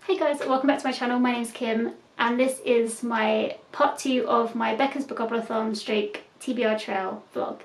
Hey guys, welcome back to my channel. My name's Kim and this is my part 2 of my Beccas Vocabulathon stroke TBR trail vlog.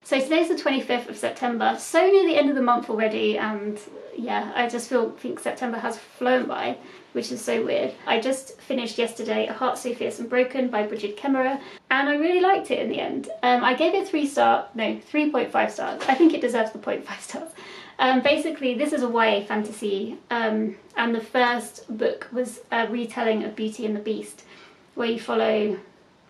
So today's the 25th of September, so near the end of the month already, and yeah, I just think September has flown by, which is so weird. I just finished yesterday A Heart Sophias and Broken by Bridget Kemmerer, and I really liked it in the end. I gave it 3.5 stars. I think it deserves the 0.5 stars. Basically, this is a YA fantasy, and the first book was a retelling of Beauty and the Beast, where you follow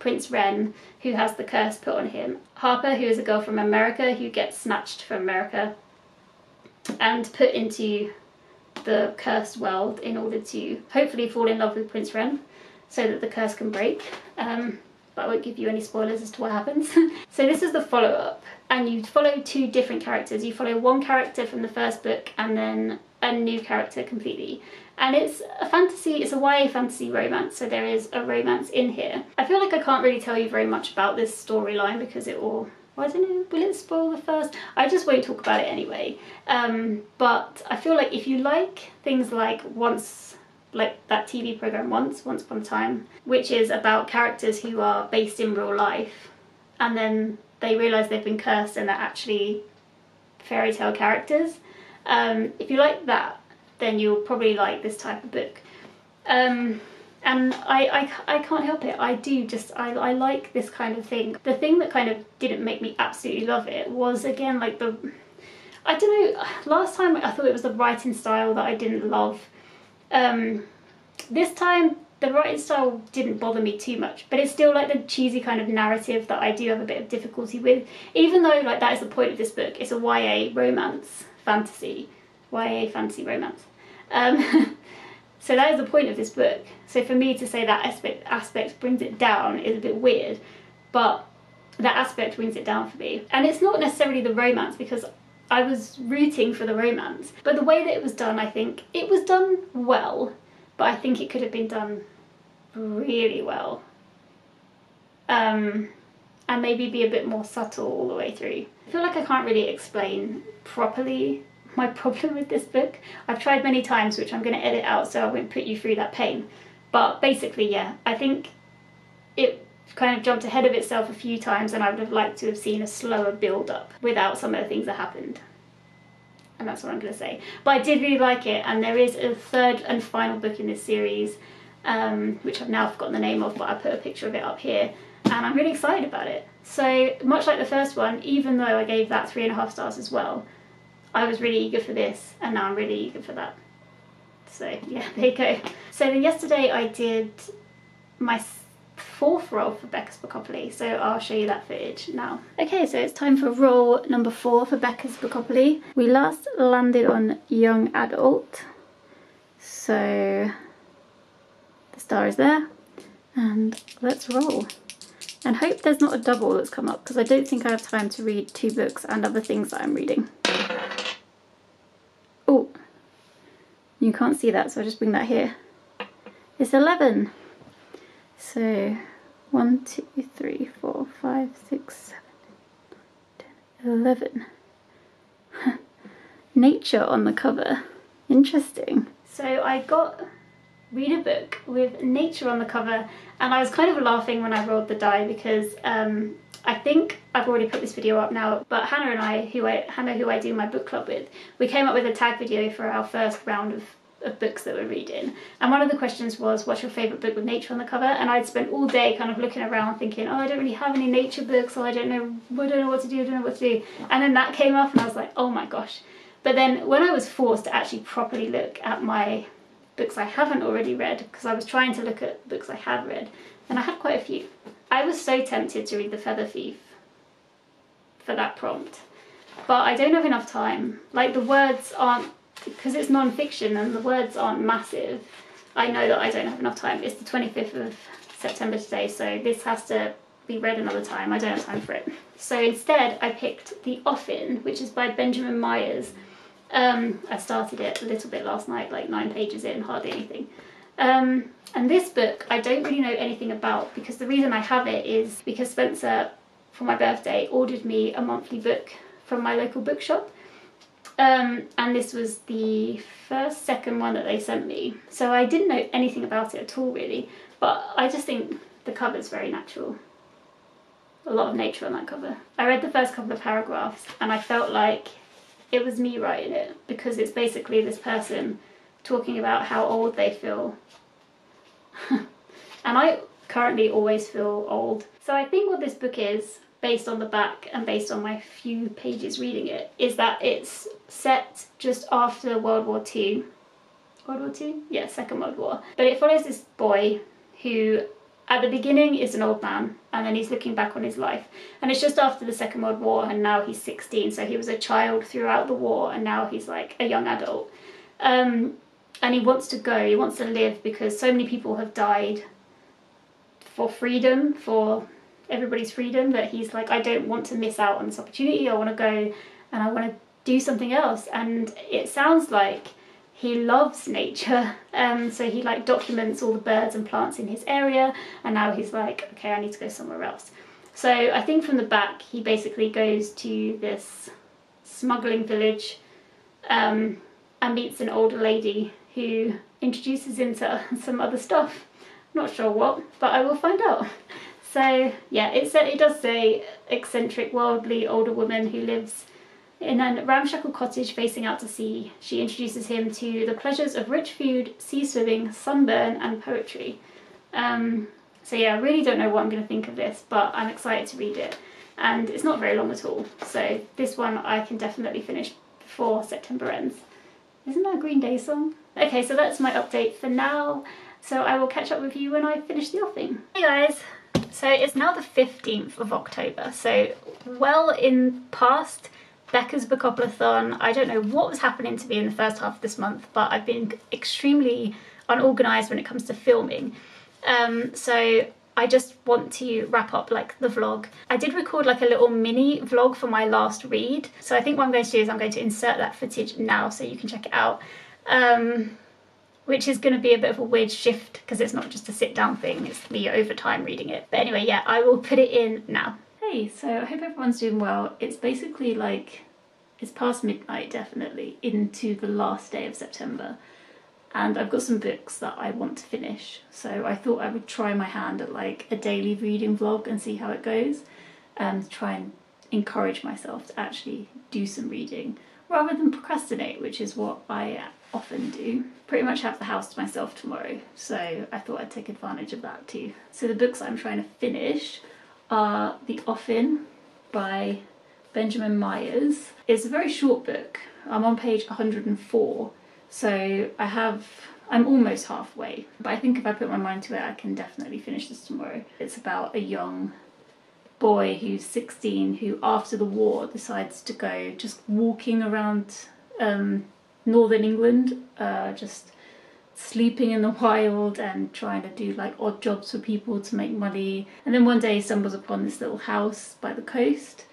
Prince Ren, who has the curse put on him, Harper, who is a girl from America who gets snatched from America and put into the cursed world in order to hopefully fall in love with Prince Ren so that the curse can break. But I won't give you any spoilers as to what happens. So this is the follow-up, and you follow two different characters. You follow one character from the first book and then a new character completely. And it's a fantasy, it's a YA fantasy romance, so there is a romance in here. I feel like I can't really tell you very much about this storyline because it will, well, I don't know, will it spoil the first? I just won't talk about it anyway. But I feel like if you like things like that TV program Once Upon a Time, which is about characters who are based in real life and then they realise they've been cursed and they're actually fairy tale characters. If you like that, then you'll probably like this type of book. And I can't help it. I like this kind of thing. The thing that kind of didn't make me absolutely love it was, again, like I don't know, last time I thought it was the writing style that I didn't love. This time the writing style didn't bother me too much, but it's still like the cheesy kind of narrative that I do have a bit of difficulty with, even though like that is the point of this book. It's a YA romance fantasy. YA fantasy romance. So that is the point of this book. So for me to say that aspect brings it down is a bit weird, but that aspect brings it down for me. And it's not necessarily the romance, because I was rooting for the romance, but the way that it was done, I think it was done well, but I think it could have been done really well. And maybe be a bit more subtle all the way through. I feel like I can't really explain properly my problem with this book. I've tried many times, which I'm going to edit out so I won't put you through that pain. But basically, yeah, I think it kind of jumped ahead of itself a few times, and I would have liked to have seen a slower build-up without some of the things that happened. And that's what I'm going to say. But I did really like it, and there is a third and final book in this series, which I've now forgotten the name of, but I put a picture of it up here, and I'm really excited about it. So much like the first one, even though I gave that 3.5 stars as well, I was really eager for this, and now I'm really eager for that. So yeah, there you go. So then yesterday I did my 4th roll for Beccas Vocabulary, so I'll show you that footage now. Okay, so it's time for roll number 4 for Beccas Vocabulary. We last landed on young adult, so the star is there, and let's roll. And hope there's not a double that's come up, because I don't think I have time to read 2 books and other things that I'm reading. Oh, you can't see that, so I'll just bring that here. It's 11. So 1, 2, 3, 4, 5, 6, 7, 10, 11. Nature on the cover. Interesting. So I read a book with nature on the cover, and I was kind of laughing when I rolled the die because I think I've already put this video up now, but Hannah and I, who I do my book club with, we came up with a tag video for our first round of books that we're reading, and one of the questions was, what's your favourite book with nature on the cover? And I'd spent all day kind of looking around thinking, oh, I don't really have any nature books, or I don't know what to do, and then that came up and I was like, oh my gosh. But then when I was forced to actually properly look at my books I haven't already read, because I was trying to look at books I had read, and I had quite a few. I was so tempted to read The Feather Thief for that prompt, but I don't have enough time. Like, the words aren't, because it's non-fiction and the words aren't massive, I know that I don't have enough time. It's the 25th of September today, so this has to be read another time. I don't have time for it. So instead I picked The Offen, which is by Benjamin Myers. I started it a little bit last night, like 9 pages in, hardly anything. And this book I don't really know anything about, because the reason I have it is because Spencer, for my birthday, ordered me a monthly book from my local bookshop. And this was the second one that they sent me. So I didn't know anything about it at all really, but I just think the cover's very natural. A lot of nature on that cover. I read the first couple of paragraphs and I felt like it was me writing it, because it's basically this person talking about how old they feel. And I currently always feel old. So I think what this book is, based on the back and based on my few pages reading it, is that it's set just after World War II. World War II? Yeah, Second World War. But it follows this boy who at the beginning is an old man, and then he's looking back on his life. And it's just after the Second World War, and now he's 16, so he was a child throughout the war, and now he's like a young adult. And he wants to go, he wants to live, because so many people have died for freedom, for everybody's freedom, that he's like, I don't want to miss out on this opportunity. I want to go and I want to do something else. And it sounds like he loves nature, so he like documents all the birds and plants in his area, and now he's like, okay, I need to go somewhere else. So I think from the back he basically goes to this smuggling village and meets an older lady who introduces him to some other stuff. Not sure what, but I will find out. So yeah, it does say eccentric, worldly older woman who lives in a ramshackle cottage facing out to sea. She introduces him to the pleasures of rich food, sea swimming, sunburn and poetry. So yeah, I really don't know what I'm going to think of this, but I'm excited to read it. And it's not very long at all, so this one I can definitely finish before September ends. Isn't that a Green Day song? Okay, so that's my update for now. So I will catch up with you when I finish the offing. Hey guys! So it's now the 15th of October, so well in past Beccas Vocabulary. I don't know what was happening to me in the first half of this month, but I've been extremely unorganised when it comes to filming. So I just want to wrap up like the vlog. I did record like a little mini vlog for my last read, so I think what I'm going to do is I'm going to insert that footage now so you can check it out. Which is going to be a bit of a weird shift because it's not just a sit down thing, it's me over time reading it. But anyway, yeah, I will put it in now. Hey, so I hope everyone's doing well. It's basically like, it's past midnight definitely, into the last day of September. And I've got some books that I want to finish. So I thought I would try my hand at like a daily reading vlog and see how it goes. And try and encourage myself to actually do some reading rather than procrastinate, which is what I often do. Pretty much have the house to myself tomorrow, so I thought I'd take advantage of that too. So the books I'm trying to finish are The Offen by Benjamin Myers. It's a very short book. I'm on page 104, so I'm almost halfway, but I think if I put my mind to it I can definitely finish this tomorrow. It's about a young boy who's 16 who after the war decides to go just walking around northern England, just sleeping in the wild and trying to do like odd jobs for people to make money. And then one day he stumbles upon this little house by the coast,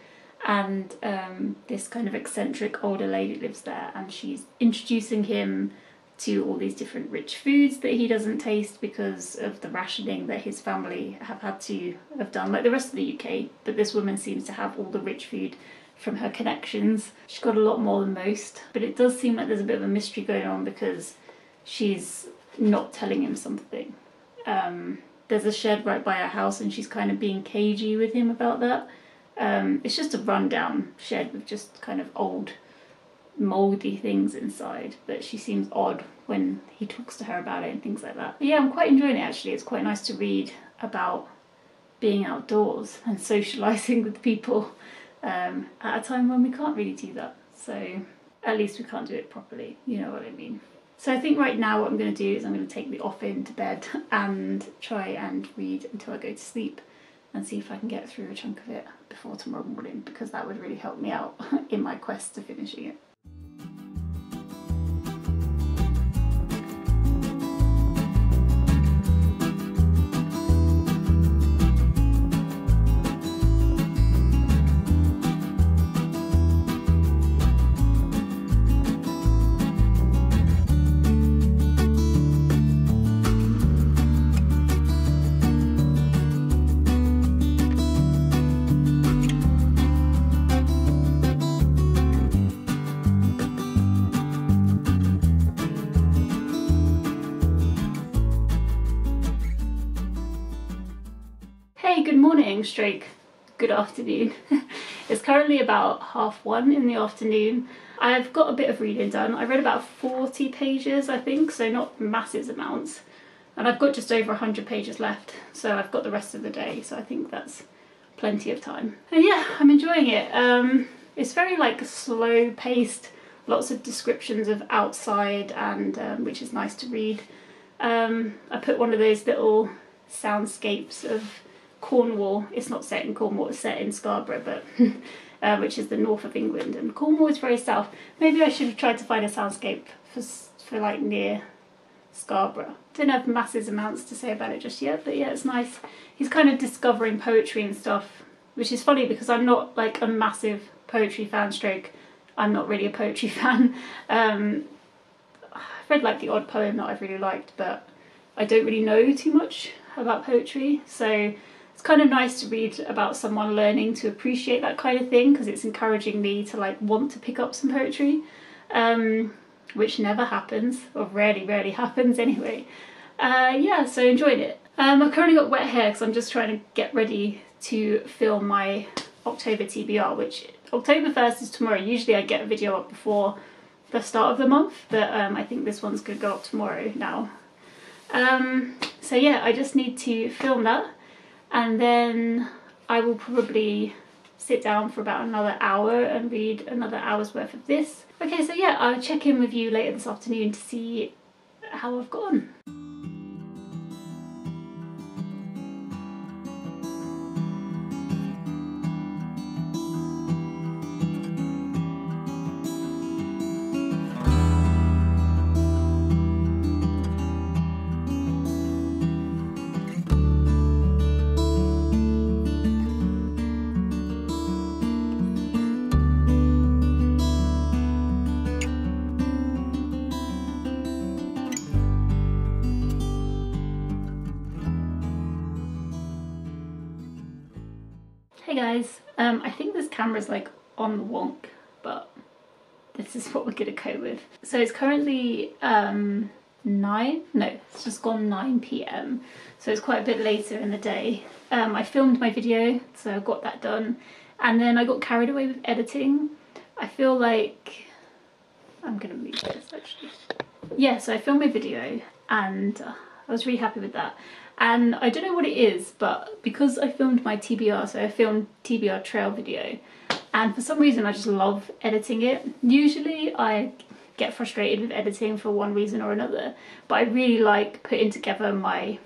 and this kind of eccentric older lady lives there, and she's introducing him to all these different rich foods that he doesn't taste because of the rationing that his family have had to have done, like the rest of the UK. But this woman seems to have all the rich food from her connections. She's got a lot more than most, but it does seem like there's a bit of a mystery going on because she's not telling him something. There's a shed right by her house and she's kind of being cagey with him about that. It's just a rundown shed with just kind of old mouldy things inside, but she seems odd when he talks to her about it and things like that. But yeah, I'm quite enjoying it actually. It's quite nice to read about being outdoors and socialising with people at a time when we can't really do that. So at least we can't do it properly, you know what I mean. So I think right now what I'm going to do is I'm going to take the Offen to bed and try and read until I go to sleep and see if I can get through a chunk of it before tomorrow morning, because that would really help me out in my quest to finishing it. morning stroke good afternoon. It's currently about 1:30 in the afternoon. I've got a bit of reading done. I read about 40 pages I think, so not massive amounts, and I've got just over 100 pages left, so I've got the rest of the day, so I think that's plenty of time. And yeah, I'm enjoying it. It's very like slow paced, lots of descriptions of outside, and which is nice to read. I put one of those little soundscapes of Cornwall. It's not set in Cornwall, it's set in Scarborough, but which is the north of England, and Cornwall is very south. Maybe I should have tried to find a soundscape for like near Scarborough. Don't have massive amounts to say about it just yet, but yeah, it's nice. He's kind of discovering poetry and stuff, which is funny because I'm not like a massive poetry fan, stroke I'm not really a poetry fan. I've read like the odd poem that I've really liked, but I don't really know too much about poetry, so it's kind of nice to read about someone learning to appreciate that kind of thing, because it's encouraging me to like want to pick up some poetry, which never happens, or rarely happens anyway. Yeah, so enjoyed it. I've currently got wet hair because I'm just trying to get ready to film my October TBR, which October 1st is tomorrow. Usually I get a video up before the start of the month, but I think this one's going to go up tomorrow now. So yeah, I just need to film that, and then I will probably sit down for about another hour and read another hour's worth of this. Okay, so yeah, I'll check in with you later this afternoon to see how I've gone. Hey guys, I think this camera's like on the wonk, but this is what we're gonna go with. So it's currently it's just gone 9 PM, so it's quite a bit later in the day. I filmed my video, so I got that done, and then I got carried away with editing. I feel like I'm gonna move this actually. Yeah, so I filmed my video and I was really happy with that. And I don't know what it is, but because I filmed my TBR, so I filmed TBR trail video, and for some reason I just love editing it. Usually I get frustrated with editing for one reason or another, but I really like putting together my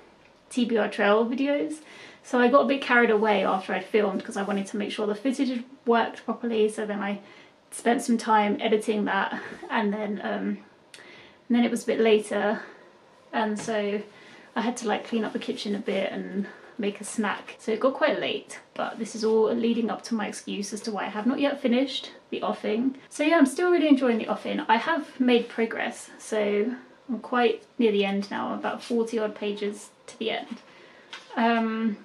TBR trail videos. So I got a bit carried away after I'd filmed because I wanted to make sure the footage had worked properly, so then I spent some time editing that, and then it was a bit later, and so I had to like clean up the kitchen a bit and make a snack, so it got quite late. But this is all leading up to my excuse as to why I have not yet finished the offing. So yeah, I'm still really enjoying the offing. I have made progress, so I'm quite near the end now. I'm about 40 odd pages to the end. I'm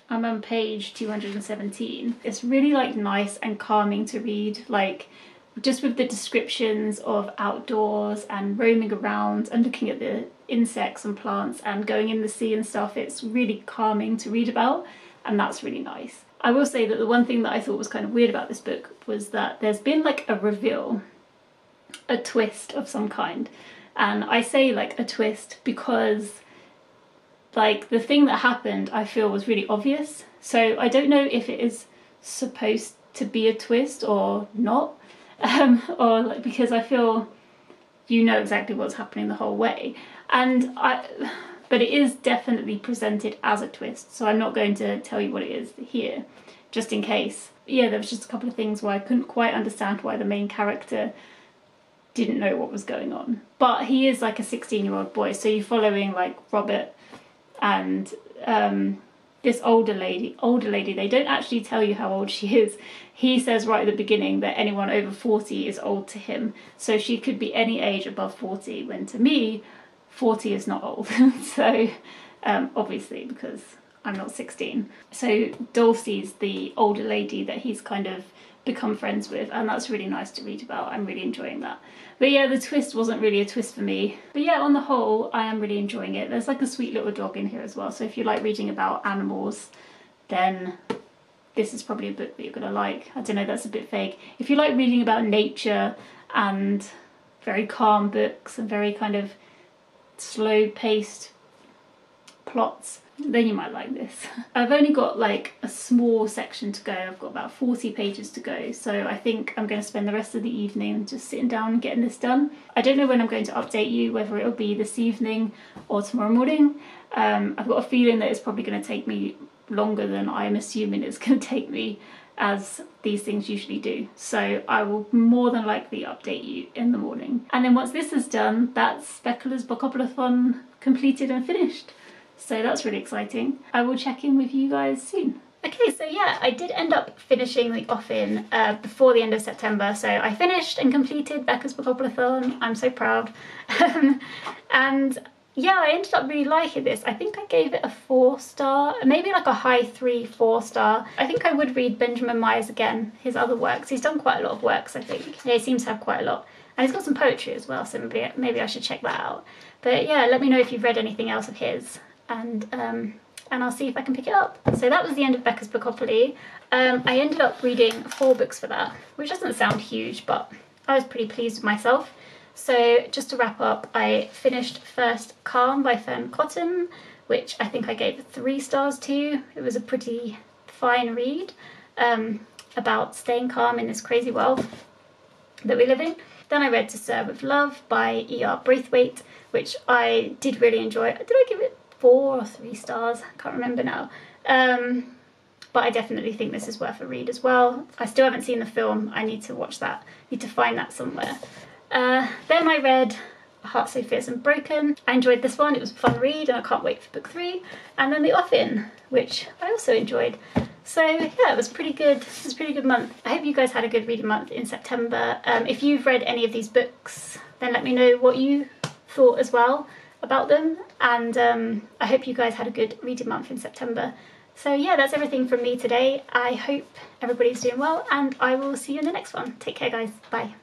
on page 217. It's really like nice and calming to read, like just with the descriptions of outdoors and roaming around and looking at the insects and plants and going in the sea and stuff. It's really calming to read about, and that's really nice. I will say that the one thing that I thought was kind of weird about this book was that there's been like a reveal, a twist of some kind. And I say like a twist because like the thing that happened I feel was really obvious. So I don't know if it is supposed to be a twist or not. Or like, because I feel you know exactly what's happening the whole way, but it is definitely presented as a twist, so I'm not going to tell you what it is here, just in case. Yeah, there was just a couple of things where I couldn't quite understand why the main character didn't know what was going on. But he is like a 16-year-old boy, so you're following like Robert and this older lady, they don't actually tell you how old she is. He says right at the beginning that anyone over 40 is old to him. So she could be any age above 40, when to me, 40 is not old. So obviously, because I'm not 16. So Dulcie's the older lady that he's kind of become friends with, and that's really nice to read about. I'm really enjoying that. But yeah, the twist wasn't really a twist for me. But yeah, on the whole, I am really enjoying it. There's like a sweet little dog in here as well, so if you like reading about animals, then this is probably a book that you're going to like. I don't know, that's a bit vague. If you like reading about nature and very calm books and very kind of slow-paced plots, then you might like this. I've only got like a small section to go. I've got about 40 pages to go, so I think I'm going to spend the rest of the evening just sitting down and getting this done. I don't know when I'm going to update you, whether it'll be this evening or tomorrow morning. I've got a feeling that it's probably going to take me longer than I'm assuming it's going to take me, as these things usually do. So I will more than likely update you in the morning. And then once this is done, that's Beccas Vocabulathon completed and finished. So that's really exciting. I will check in with you guys soon. Okay, so yeah, I did end up finishing the Offen before the end of September. So I finished and completed Beccas Vocabulathon. I'm so proud. And yeah, I ended up really liking this. I think I gave it a 4-star, maybe like a high 3-4 star. I think I would read Benjamin Myers again, his other works. He's done quite a lot of works, I think. Yeah, he seems to have quite a lot. And he's got some poetry as well, so maybe I should check that out. But yeah, let me know if you've read anything else of his, and I'll see if I can pick it up. So that was the end of Beccas Vocabulary. I ended up reading 4 books for that, which doesn't sound huge, but I was pretty pleased with myself. So just to wrap up, I finished First Calm by Fern Cotton, which I think I gave 3 stars to. It was a pretty fine read about staying calm in this crazy world that we live in. Then I read To Serve with Love by E.R. Braithwaite, which I did really enjoy. Did I give it 4 or 3 stars? I can't remember now. But I definitely think this is worth a read as well. I still haven't seen the film. I need to watch that. Need to find that somewhere. Then I read Heart So Fierce and Broken. I enjoyed this one. It was a fun read and I can't wait for book 3. And then the Offen, which I also enjoyed. So yeah, it was pretty good. It was a pretty good month. I hope you guys had a good reading month in September. If you've read any of these books, then let me know what you thought as well about them. And I hope you guys had a good reading month in September. So yeah, that's everything from me today. I hope everybody's doing well and I will see you in the next one. Take care guys. Bye.